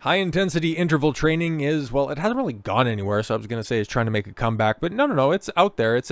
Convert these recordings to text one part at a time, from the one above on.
High intensity interval training is, well, it hasn't really gone anywhere. So I was going to say it's trying to make a comeback, but no, it's out there. It's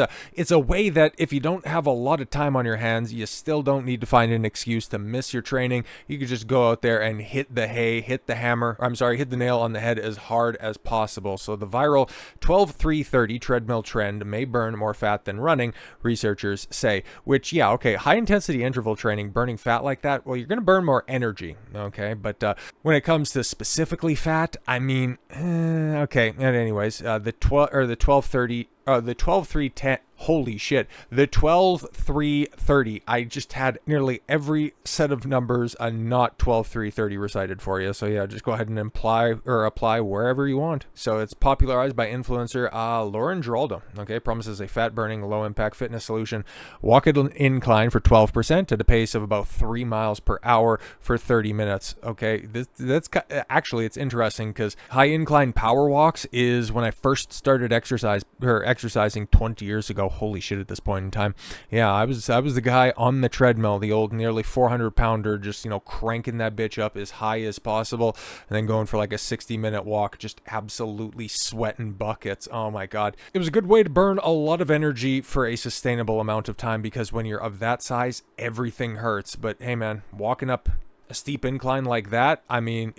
a way that if you don't have a lot of time on your hands, you still don't need to find an excuse to miss your training. You could just go out there and hit the hit the nail on the head as hard as possible. So the viral 12-3-30 treadmill trend may burn more fat than running, researchers say, which, yeah, okay, high intensity interval training, burning fat like that, well, you're going to burn more energy, okay? But when it comes to specifically fat, I mean, okay. And anyways, the 12-3-10. Holy shit. The 12-3-30. I just had nearly every set of numbers not 12-3-30 recited for you. So yeah, just go ahead and apply wherever you want. So it's popularized by influencer Lauren Giraldo. Okay, promises a fat burning, low impact fitness solution. Walk it incline for 12% at a pace of about 3 miles per hour for 30 minutes. Okay, that's actually, it's interesting because high incline power walks is when I first started exercising 20 years ago. Holy shit, at this point in time. Yeah, I was the guy on the treadmill, the old nearly 400 pounder, just, cranking that bitch up as high as possible and then going for like a 60-minute walk, just absolutely sweating buckets. Oh my God. It was a good way to burn a lot of energy for a sustainable amount of time, because when you're of that size, everything hurts. But hey man, walking up a steep incline like that, I mean,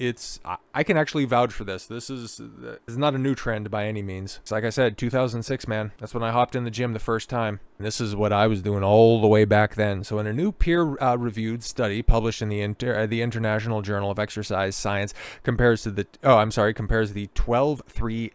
I can actually vouch for this. This is not a new trend by any means. It's like I said, 2006, man. That's when I hopped in the gym the first time. And this is what I was doing all the way back then. So in a new peer-reviewed study published in the International Journal of Exercise Science compares the 12-3-30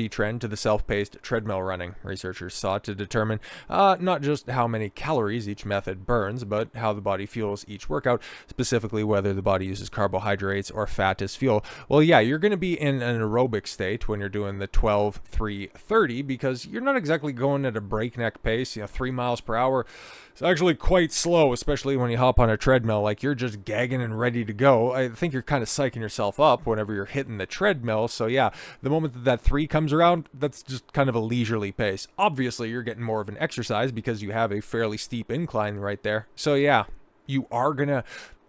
trend to the self-paced treadmill running. Researchers sought to determine not just how many calories each method burns, but how the body fuels each workout, specifically whether the body uses carbohydrates or fat as fuel. Well, yeah, you're going to be in an aerobic state when you're doing the 12-3-30, because you're not exactly going at a breakneck pace, 3 miles per hour. It's actually quite slow, especially when you hop on a treadmill. Like, you're just gagging and ready to go. I think you're kind of psyching yourself up whenever you're hitting the treadmill. So yeah, the moment that 3 comes around, that's just kind of a leisurely pace. Obviously, you're getting more of an exercise because you have a fairly steep incline right there. So yeah, you are gonna...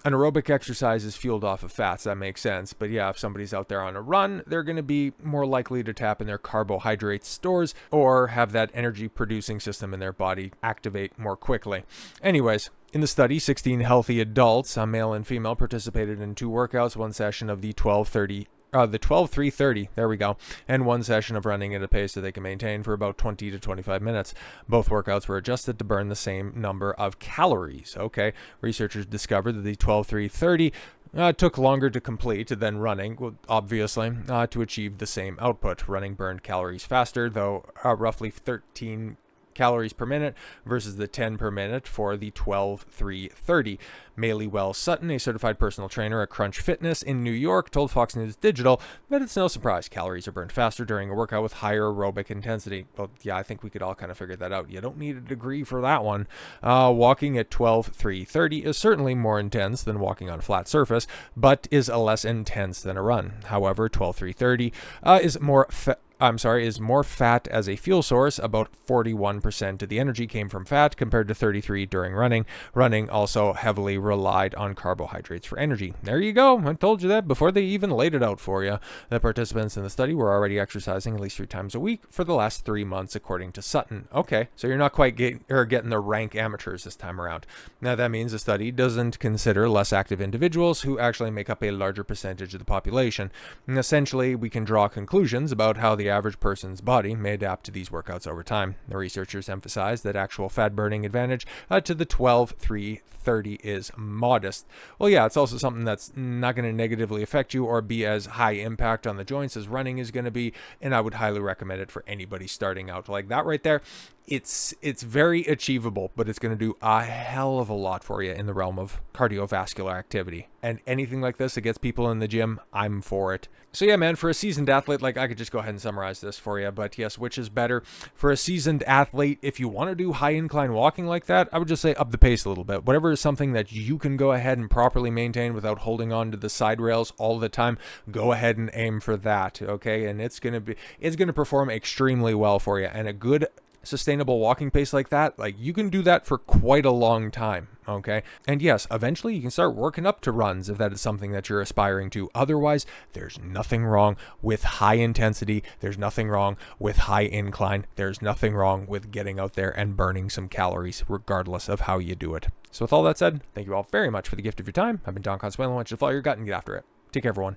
An aerobic exercise is fueled off of fats, that makes sense. But yeah, if somebody's out there on a run, they're going to be more likely to tap in their carbohydrate stores or have that energy producing system in their body activate more quickly. Anyways, in the study, 16 healthy adults, a male and female, participated in 2 workouts, one session of the 12-3-30, there we go, and 1 session of running at a pace that they can maintain for about 20 to 25 minutes. Both workouts were adjusted to burn the same number of calories. Okay, researchers discovered that the 12-3-30 took longer to complete than running, obviously, to achieve the same output. Running burned calories faster, though roughly 13 calories per minute versus the 10 per minute for the 12-3-30. Maylee Wells Sutton, a certified personal trainer at Crunch Fitness in New York, told Fox News Digital that it's no surprise calories are burned faster during a workout with higher aerobic intensity. Well, yeah, I think we could all kind of figure that out. You don't need a degree for that one. Walking at 12-3-30 is certainly more intense than walking on a flat surface, but is less intense than a run. However, 12-3-30 is more fat as a fuel source. About 41% of the energy came from fat compared to 33% during running. Running also heavily relied on carbohydrates for energy. There you go. I told you that before they even laid it out for you. The participants in the study were already exercising at least 3 times a week for the last 3 months, according to Sutton. Okay, so you're not quite getting the rank amateurs this time around. Now that means the study doesn't consider less active individuals who actually make up a larger percentage of the population. And essentially, we can draw conclusions about how the average person's body may adapt to these workouts over time. The researchers emphasize that actual fat burning advantage to the 12-3-30 is modest. Well, yeah, it's also something that's not going to negatively affect you or be as high impact on the joints as running is going to be, and I would highly recommend it for anybody starting out. Like that right there, it's very achievable, but it's going to do a hell of a lot for you in the realm of cardiovascular activity. And anything like this that gets people in the gym, I'm for it. So yeah, man, for a seasoned athlete, like I could just go ahead and summarize this for you, but yes, which is better? For a seasoned athlete, if you want to do high incline walking like that, I would just say up the pace a little bit. Whatever is something that you can go ahead and properly maintain without holding on to the side rails all the time, go ahead and aim for that, okay? And it's going to perform extremely well for you. And a good sustainable walking pace like that, like you can do that for quite a long time. Okay. And yes, eventually you can start working up to runs if that is something that you're aspiring to. Otherwise, there's nothing wrong with high intensity. There's nothing wrong with high incline. There's nothing wrong with getting out there and burning some calories, regardless of how you do it. So with all that said, thank you all very much for the gift of your time. I've been Don Consuelo. I want you to follow your gut and get after it. Take care, everyone.